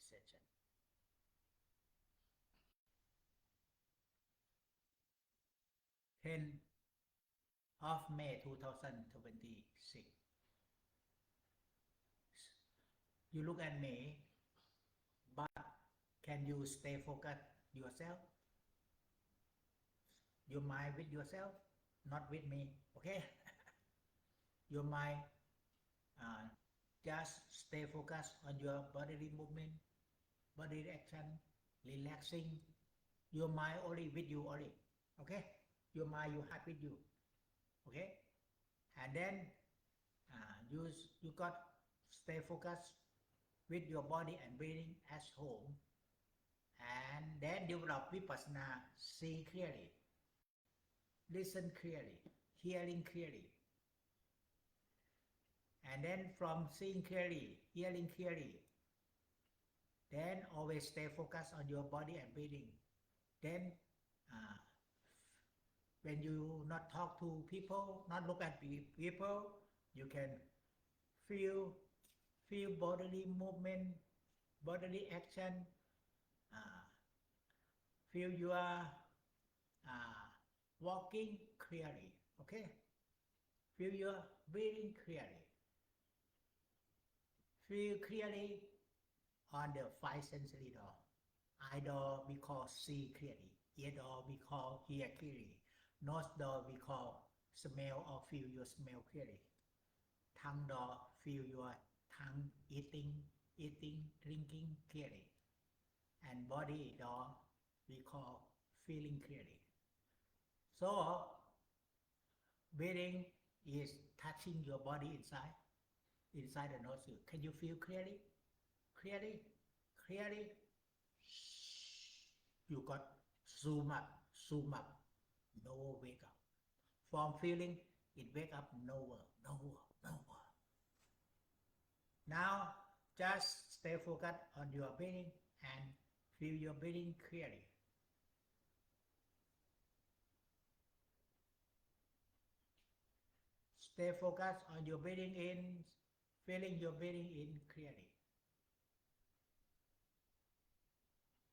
session. 10th of May 2026. You look at me, but can you stay focused yourself? Your mind with yourself, not with me, okay? Your mind uh, just stay focused on your bodily movement, body action, relaxing. Your mind only with you only, okay? Your mind, you have with you, okay? And then you got stay focused with your body and breathing as home, and then develop vipassana, see clearly, listen clearly, hearing clearly, and then from seeing clearly, hearing clearly, then always stay focused on your body and breathing. Then uh, when you not talk to people, not look at people, you can feel bodily movement, bodily action, uh, feel your walking clearly, okay? Feel your breathing clearly. Feel clearly on the five sensory door. Eye door we call see clearly. Ear door we call hear clearly. Nose door we call smell or feel your smell clearly. Tongue door feel your tongue eating, drinking clearly. And body door we call feeling clearly. So breathing is touching your body inside the nostril. Can you feel clearly? Clearly? Clearly? You got zoom up, no wake up. From feeling, it wake up nowhere. Now, just stay focused on your breathing and feel your breathing clearly. Stay focused on your breathing in, feeling your breathing in clearly.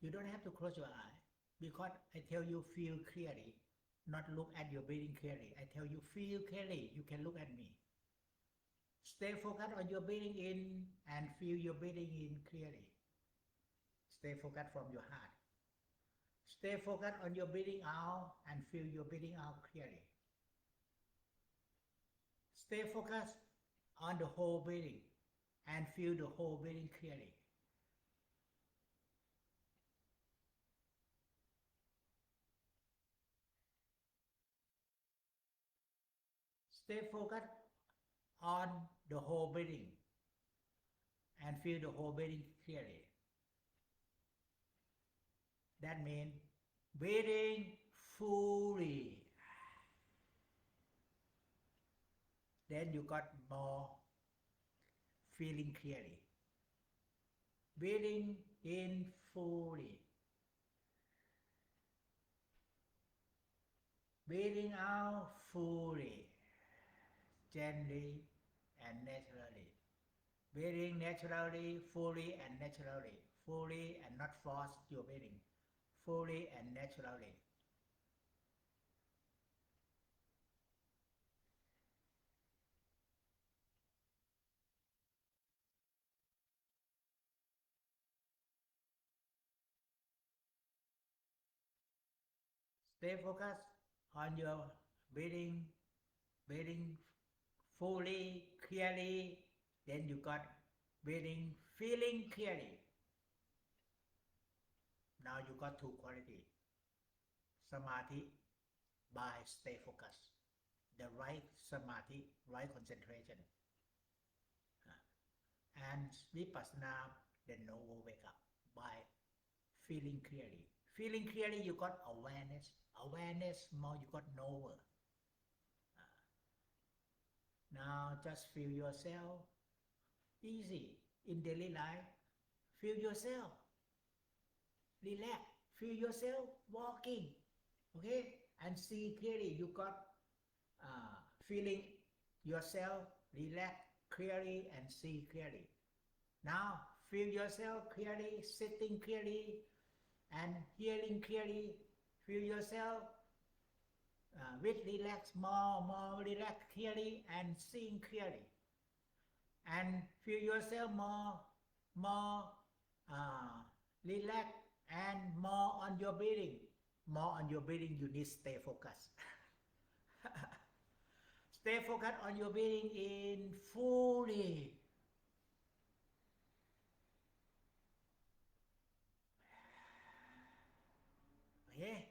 You don't have to close your eye because I tell you feel clearly, not look at your breathing clearly. I tell you feel clearly, you can look at me. Stay focused on your breathing in and feel your breathing in clearly. Stay focused from your heart. Stay focused on your breathing out and feel your breathing out clearly. Stay focused on the whole breathing and feel the whole breathing clearly. Stay focused on the whole breathing and feel the whole breathing clearly. That means breathing fully. Then you got more feeling clearly. Breathing in fully. Breathing out fully, gently and naturally. Breathing naturally, fully and naturally. Fully and not force your breathing. Fully and naturally. Stay focused on your breathing, breathing fully, clearly. Then you got breathing, feeling clearly. Now you got two qualities. Samadhi by stay focused. The right samadhi, right concentration. And vipassana, the noble wake up by feeling clearly. Feeling clearly, you got awareness. Awareness, more you got knower. Now just feel yourself easy in daily life. Feel yourself. Relax. Feel yourself walking. Okay? And see clearly. You got feeling yourself relax clearly and see clearly. Now Feel yourself clearly, sitting clearly, and hearing clearly. Feel yourself with relax, more relaxed clearly, and seeing clearly. And feel yourself more relaxed and more on your breathing. More on your breathing, you need stay focused. Stay focused on your breathing in fully. Okay.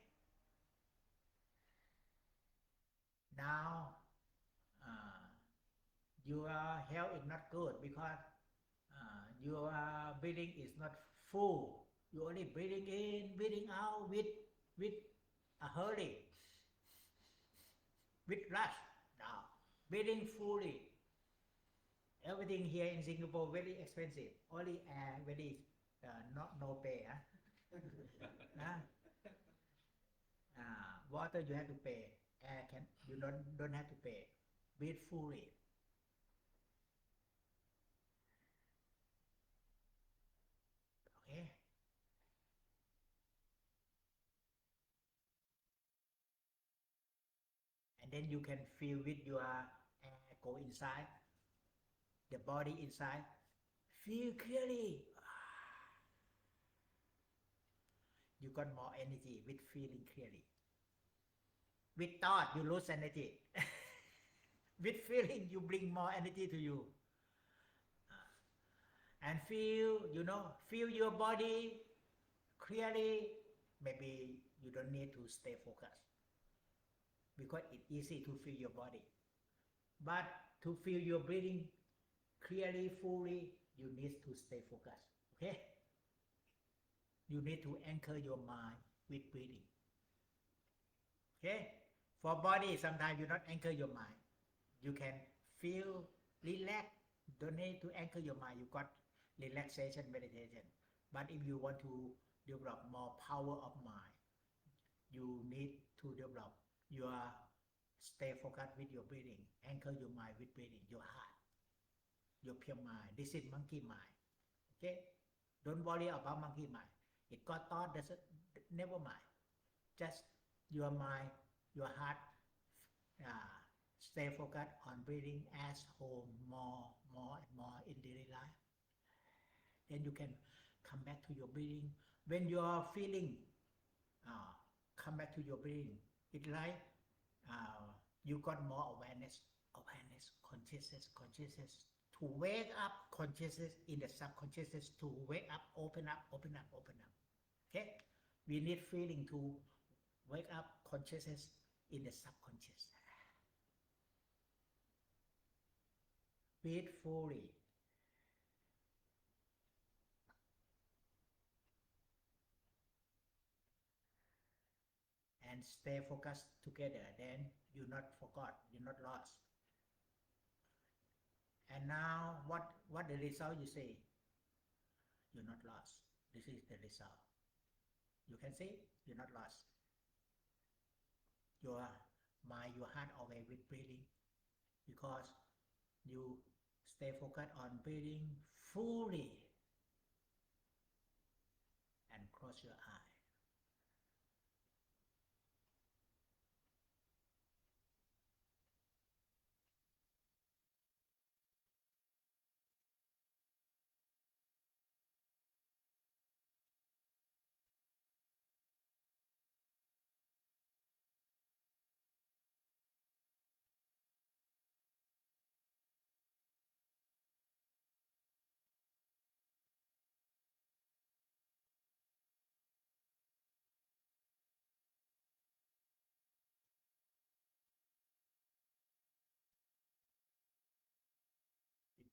Now, uh, your health is not good because your breathing is not full. You only breathing in, breathing out with a hurry, with rush. Now, breathing fully. Everything here in Singapore very expensive. Only air very not no pay. Water you have to pay. Air can you don't have to pay. Breathe fully. Okay. And then you can feel with your air go inside the body inside. Feel clearly. You got more energy with feeling clearly. With thought, you lose energy. With feeling, you bring more energy to you. And feel your body clearly. Maybe you don't need to stay focused because it's easy to feel your body. But to feel your breathing clearly, fully, you need to stay focused. Okay? You need to anchor your mind with breathing. Okay? For body, sometimes you not anchor your mind. You can feel relaxed. Don't need to anchor your mind. You got relaxation meditation. But if you want to develop more power of mind, you need to develop your stay focused with your breathing. Anchor your mind with breathing. Your heart, your pure mind. This is monkey mind. Okay? Don't worry about monkey mind. It got thought. Never mind. Just your mind, your heart. Stay focused on breathing as home more and more in daily life. Then you can come back to your breathing. When you are feeling, come back to your breathing. It's like you got more awareness, consciousness to wake up, consciousness in the subconsciousness to wake up, open up. Okay, we need feeling to wake up, consciousness in the subconscious. Breathe fully. And stay focused together, then you're not forgot, you're not lost. And now what the result you say? You're not lost. This is the result. You can say you're not lost. Your mind, your heart always with breathing because you stay focused on breathing fully and close your eye.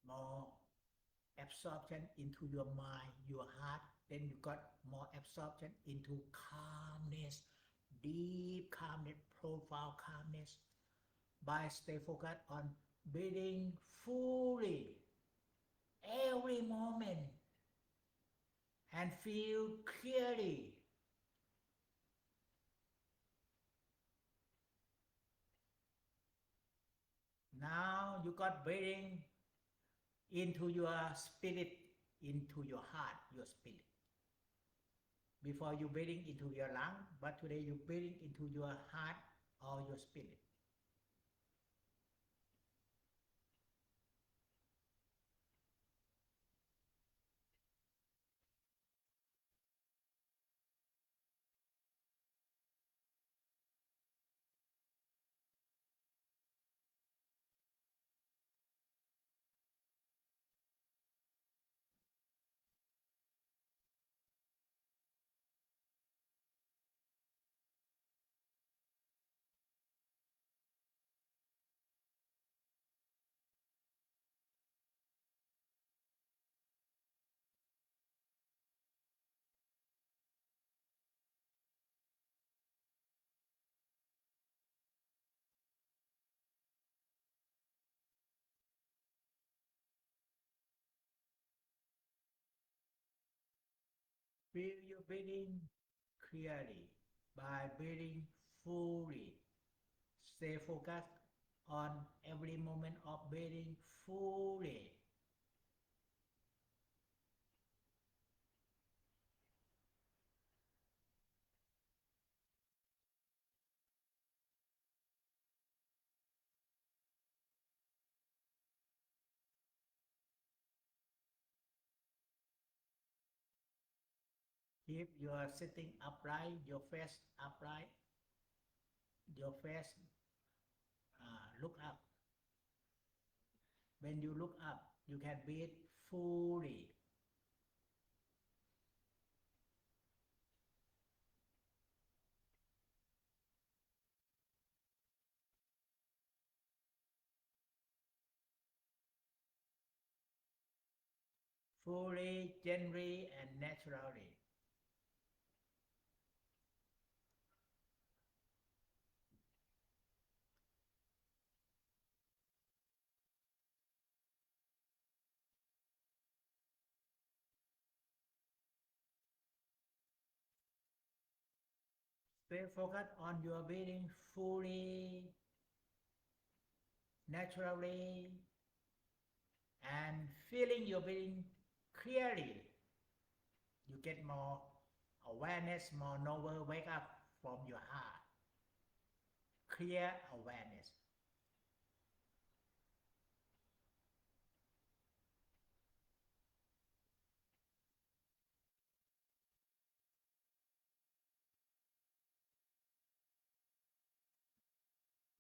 More absorption into your mind, your heart, then you got more absorption into calmness, deep calmness, profound calmness by stay focused on breathing fully every moment and feel clearly. Now you got breathing into your spirit into your heart, your spirit. Before you breathing into your lung, but today you breathing into your heart or your spirit. Feel your breathing clearly by breathing fully. Stay focused on every moment of breathing fully. If you are sitting upright, your face upright, your face look up. When you look up, you can breathe fully. Fully, gently, and naturally. Stay focused on your breathing fully, naturally, and feeling your breathing clearly. You get more awareness, more novel wake up from your heart. Clear awareness.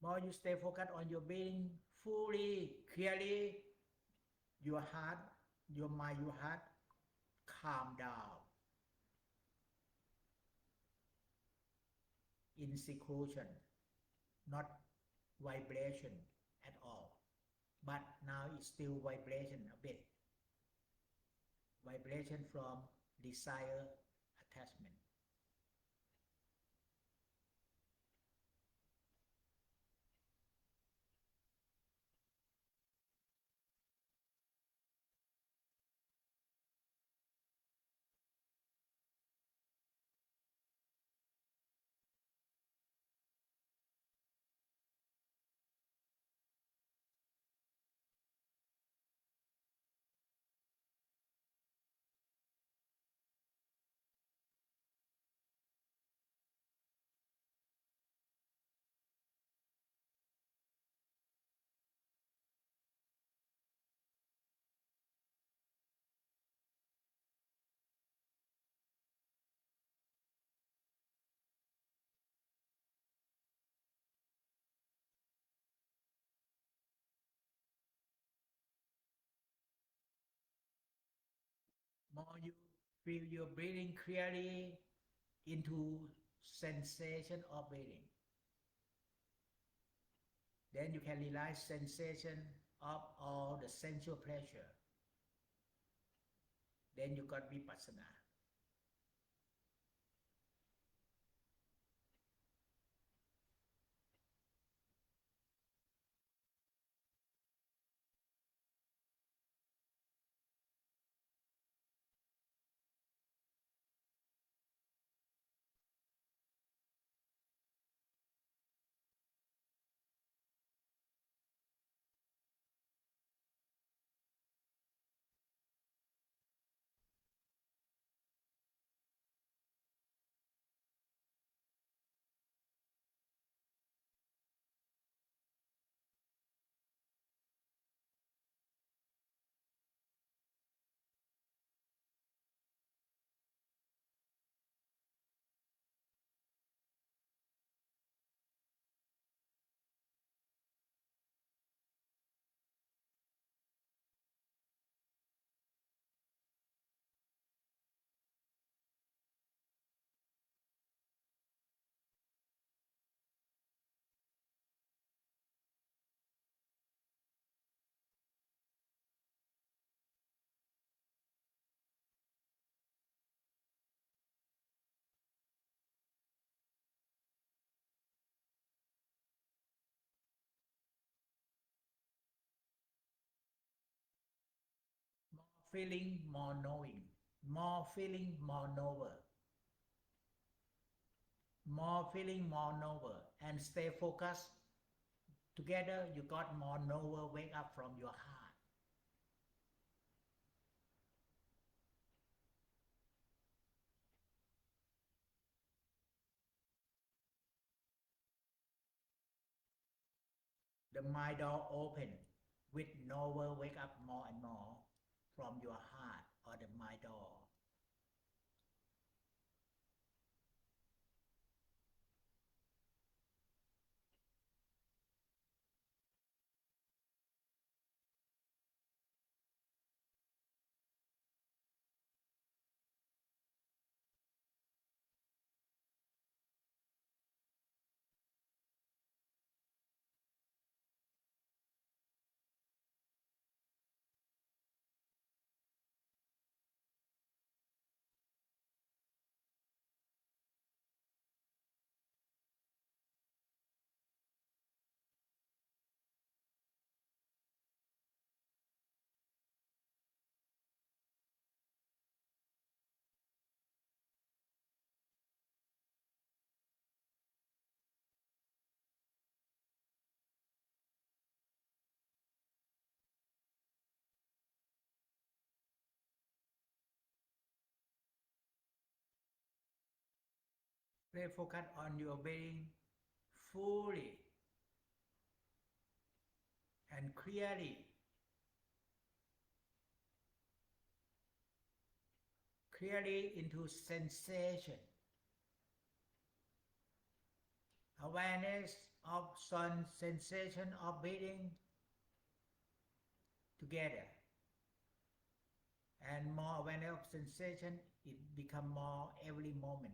More you stay focused on your breathing fully, clearly, your heart, your mind, your heart calm down in seclusion, not vibration at all. But now it's still vibration a bit. Vibration from desire attachment. More you feel your breathing clearly into sensation of breathing. Then you can realize sensation of all the sensual pleasure. Then you got vipassana. feeling, more knowing. More feeling, more knower. More feeling, more knower. And stay focused. Together, you got more knower wake up from your heart. The mind door open with knower wake up more and more from your heart or the mind door. Stay focused on your being fully and clearly into sensation. Awareness of sun sensation of breathing together. And more awareness of sensation, it become more every moment.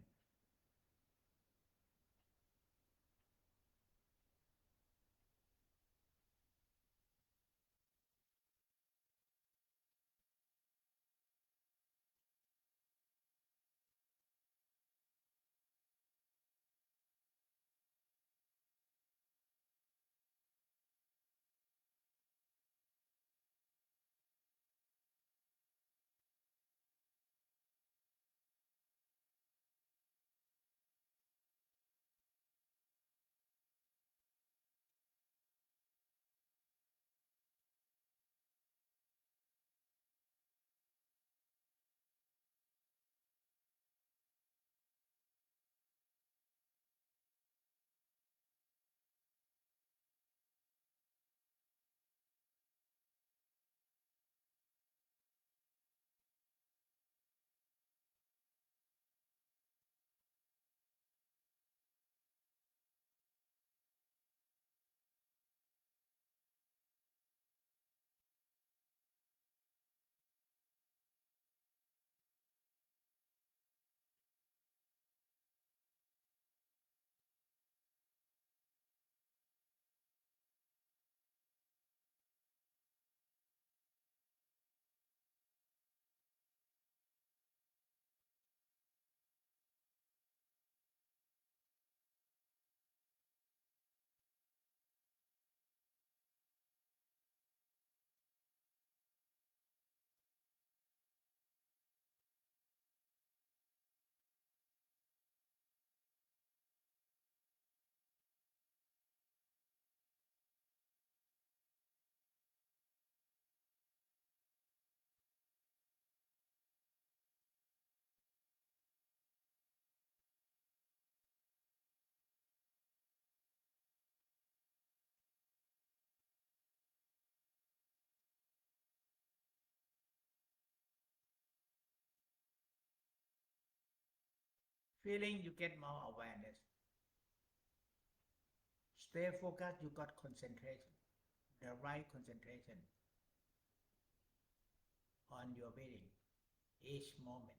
Feeling, you get more awareness. Stay focused, you got concentration, the right concentration on your breathing each moment.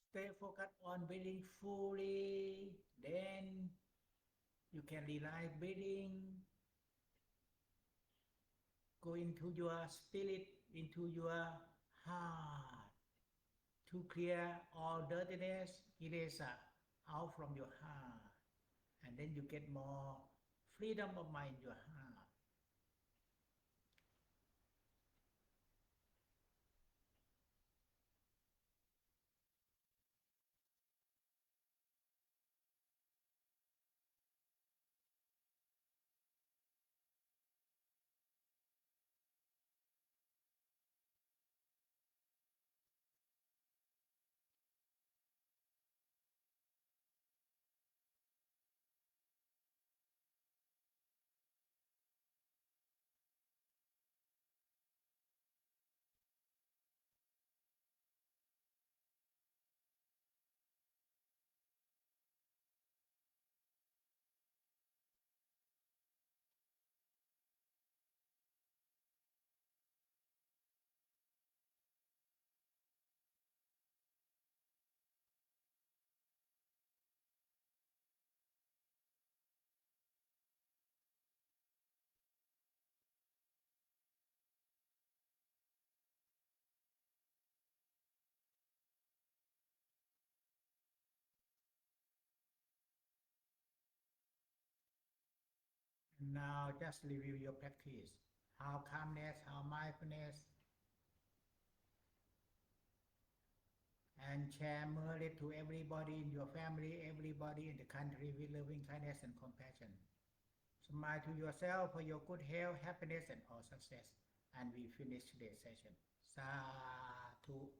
stay focused on breathing fully, then you can relax breathing, go into your spirit, into your heart to clear all dirtiness, erase out from your heart. And then you get more freedom of mind in your heart. Now just review your practice. How calmness, how mindfulness, and share merely to everybody in your family, everybody in the country with loving kindness and compassion. Smile to yourself for your good health, happiness, and all success. And we finish today's session. Sadhu.